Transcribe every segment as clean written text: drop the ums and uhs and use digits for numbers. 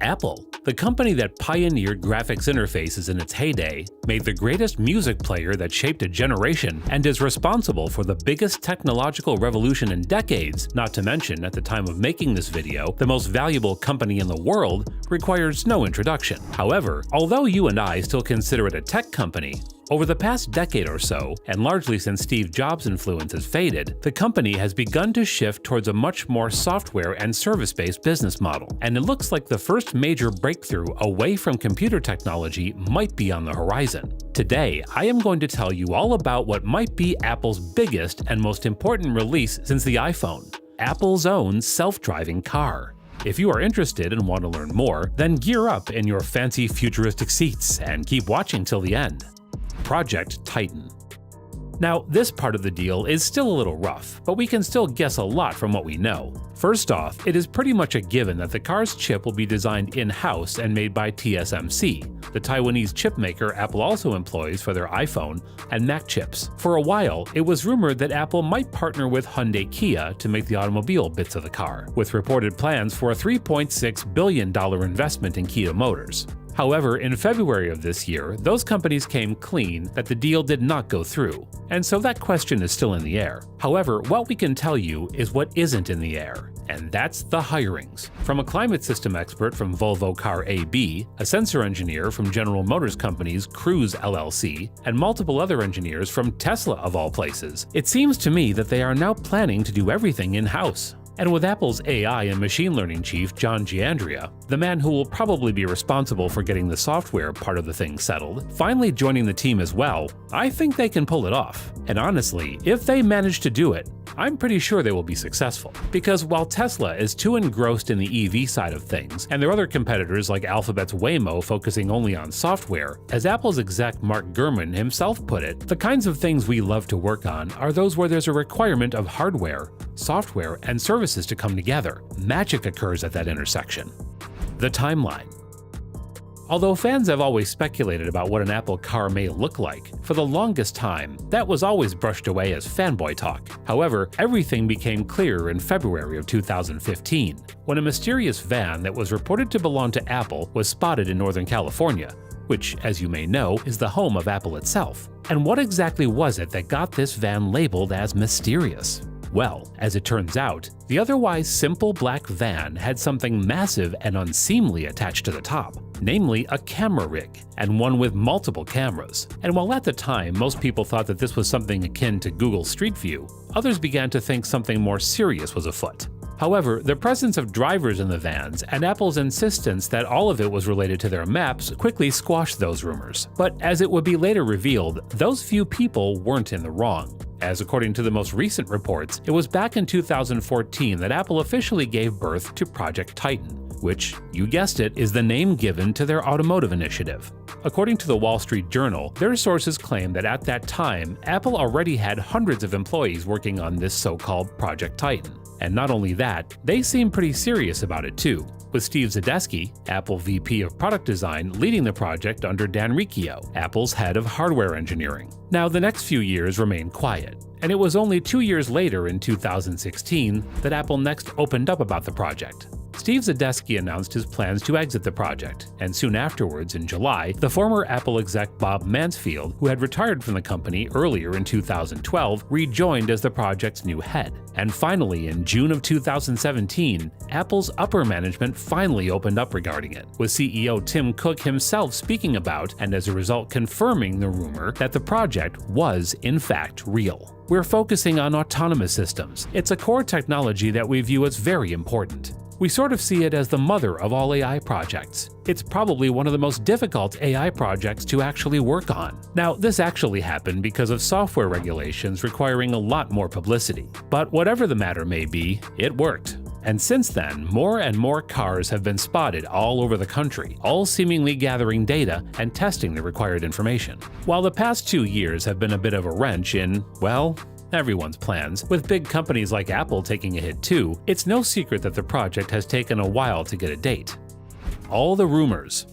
Apple, the company that pioneered graphics interfaces in its heyday, made the greatest music player that shaped a generation, and is responsible for the biggest technological revolution in decades, not to mention, at the time of making this video, the most valuable company in the world, requires no introduction. However, although you and I still consider it a tech company, over the past decade or so, and largely since Steve Jobs' influence has faded, the company has begun to shift towards a much more software and service-based business model, and it looks like the first major breakthrough away from computer technology might be on the horizon. Today, I am going to tell you all about what might be Apple's biggest and most important release since the iPhone: Apple's own self-driving car. If you are interested and want to learn more, then gear up in your fancy futuristic seats and keep watching till the end. Project Titan. Now, this part of the deal is still a little rough, but we can still guess a lot from what we know. First off, it is pretty much a given that the car's chip will be designed in-house and made by TSMC, the Taiwanese chip maker Apple also employs for their iPhone and Mac chips. For a while, it was rumored that Apple might partner with Hyundai Kia to make the automobile bits of the car, with reported plans for a $3.6 billion investment in Kia Motors. However, in February of this year, those companies came clean that the deal did not go through, and so that question is still in the air. However, what we can tell you is what isn't in the air, and that's the hirings. From a climate system expert from Volvo Car AB, a sensor engineer from General Motors Company's Cruise LLC, and multiple other engineers from Tesla of all places, it seems to me that they are now planning to do everything in-house. And with Apple's AI and machine learning chief John Giandria, the man who will probably be responsible for getting the software part of the thing settled, finally joining the team as well, I think they can pull it off. And honestly, if they manage to do it, I'm pretty sure they will be successful. Because while Tesla is too engrossed in the EV side of things, and their other competitors like Alphabet's Waymo focusing only on software, as Apple's exec Mark Gurman himself put it, the kinds of things we love to work on are those where there's a requirement of hardware, software, and services to come together. Magic occurs at that intersection. The timeline. Although fans have always speculated about what an Apple car may look like, for the longest time, that was always brushed away as fanboy talk. However, everything became clearer in February of 2015, when a mysterious van that was reported to belong to Apple was spotted in Northern California, which, as you may know, is the home of Apple itself. And what exactly was it that got this van labeled as mysterious? Well, as it turns out, the otherwise simple black van had something massive and unseemly attached to the top, namely a camera rig, and one with multiple cameras. And while at the time most people thought that this was something akin to Google Street View, others began to think something more serious was afoot. However, the presence of drivers in the vans and Apple's insistence that all of it was related to their maps quickly squashed those rumors. But as it would be later revealed, those few people weren't in the wrong, as according to the most recent reports, it was back in 2014 that Apple officially gave birth to Project Titan, which, you guessed it, is the name given to their automotive initiative. According to the Wall Street Journal, their sources claim that at that time, Apple already had hundreds of employees working on this so-called Project Titan. And not only that, they seem pretty serious about it too, with Steve Zadesky, Apple VP of Product Design, leading the project under Dan Riccio, Apple's head of hardware engineering. Now, the next few years remained quiet, and it was only 2 years later in 2016 that Apple next opened up about the project. Steve Zadesky announced his plans to exit the project, and soon afterwards, in July, the former Apple exec Bob Mansfield, who had retired from the company earlier in 2012, rejoined as the project's new head. And finally, in June of 2017, Apple's upper management finally opened up regarding it, with CEO Tim Cook himself speaking about, and as a result confirming the rumor that the project was in fact real. We're focusing on autonomous systems. It's a core technology that we view as very important. We sort of see it as the mother of all AI projects. It's probably one of the most difficult AI projects to actually work on. Now, this actually happened because of software regulations requiring a lot more publicity. But whatever the matter may be, it worked. And since then, more and more cars have been spotted all over the country, all seemingly gathering data and testing the required information. While the past 2 years have been a bit of a wrench in, well, everyone's plans, with big companies like Apple taking a hit too, it's no secret that the project has taken a while to get a date. All the rumors.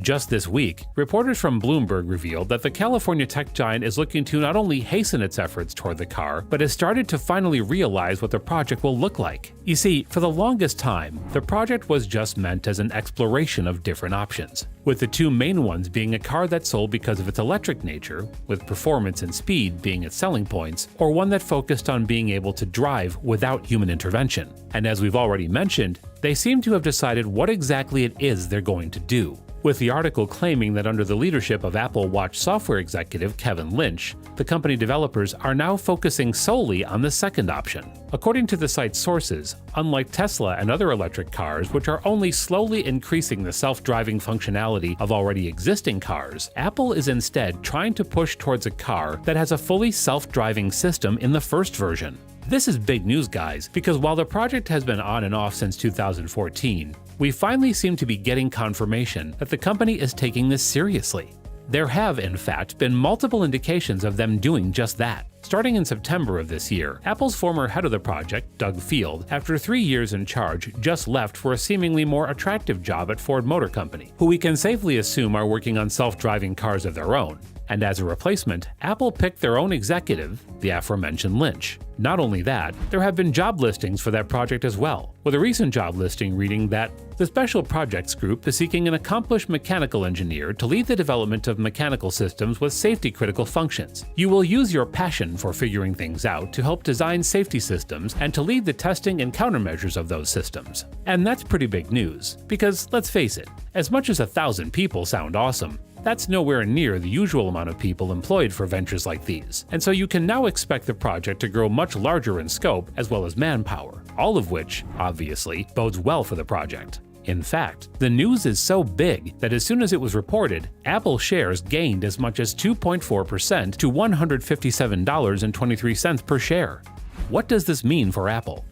Just this week, reporters from Bloomberg revealed that the California tech giant is looking to not only hasten its efforts toward the car, but has started to finally realize what the project will look like. You see, for the longest time, the project was just meant as an exploration of different options, with the two main ones being a car that sold because of its electric nature, with performance and speed being its selling points, or one that focused on being able to drive without human intervention. And as we've already mentioned, they seem to have decided what exactly it is they're going to do, with the article claiming that under the leadership of Apple Watch software executive Kevin Lynch, the company developers are now focusing solely on the second option. According to the site's sources, unlike Tesla and other electric cars, which are only slowly increasing the self-driving functionality of already existing cars, Apple is instead trying to push towards a car that has a fully self-driving system in the first version. This is big news, guys, because while the project has been on and off since 2014, we finally seem to be getting confirmation that the company is taking this seriously. There have, in fact, been multiple indications of them doing just that. Starting in September of this year, Apple's former head of the project, Doug Field, after 3 years in charge, just left for a seemingly more attractive job at Ford Motor Company, who we can safely assume are working on self-driving cars of their own. And as a replacement, Apple picked their own executive, the aforementioned Lynch. Not only that, there have been job listings for that project as well, with a recent job listing reading that the Special Projects Group is seeking an accomplished mechanical engineer to lead the development of mechanical systems with safety-critical functions. You will use your passion for figuring things out to help design safety systems and to lead the testing and countermeasures of those systems. And that's pretty big news, because let's face it, as much as 1,000 people sound awesome, that's nowhere near the usual amount of people employed for ventures like these, and so you can now expect the project to grow much larger in scope as well as manpower, all of which, obviously, bodes well for the project. In fact, the news is so big that as soon as it was reported, Apple shares gained as much as 2.4% to $157.23 per share. What does this mean for Apple?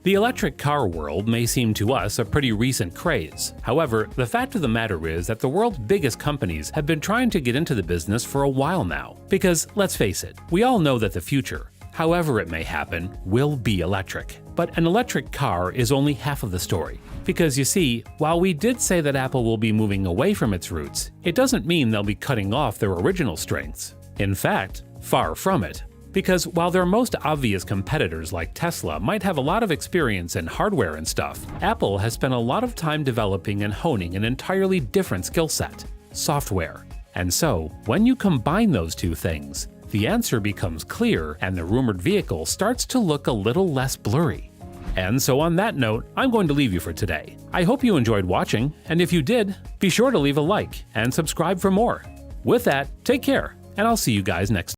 The electric car world may seem to us a pretty recent craze. However, the fact of the matter is that the world's biggest companies have been trying to get into the business for a while now. Because, let's face it, we all know that the future, however it may happen, will be electric. But an electric car is only half of the story. Because you see, while we did say that Apple will be moving away from its roots, it doesn't mean they'll be cutting off their original strengths. In fact, far from it. Because while their most obvious competitors like Tesla might have a lot of experience in hardware and stuff, Apple has spent a lot of time developing and honing an entirely different skill set: software. And so, when you combine those two things, the answer becomes clear and the rumored vehicle starts to look a little less blurry. And so on that note, I'm going to leave you for today. I hope you enjoyed watching, and if you did, be sure to leave a like and subscribe for more. With that, take care, and I'll see you guys next time.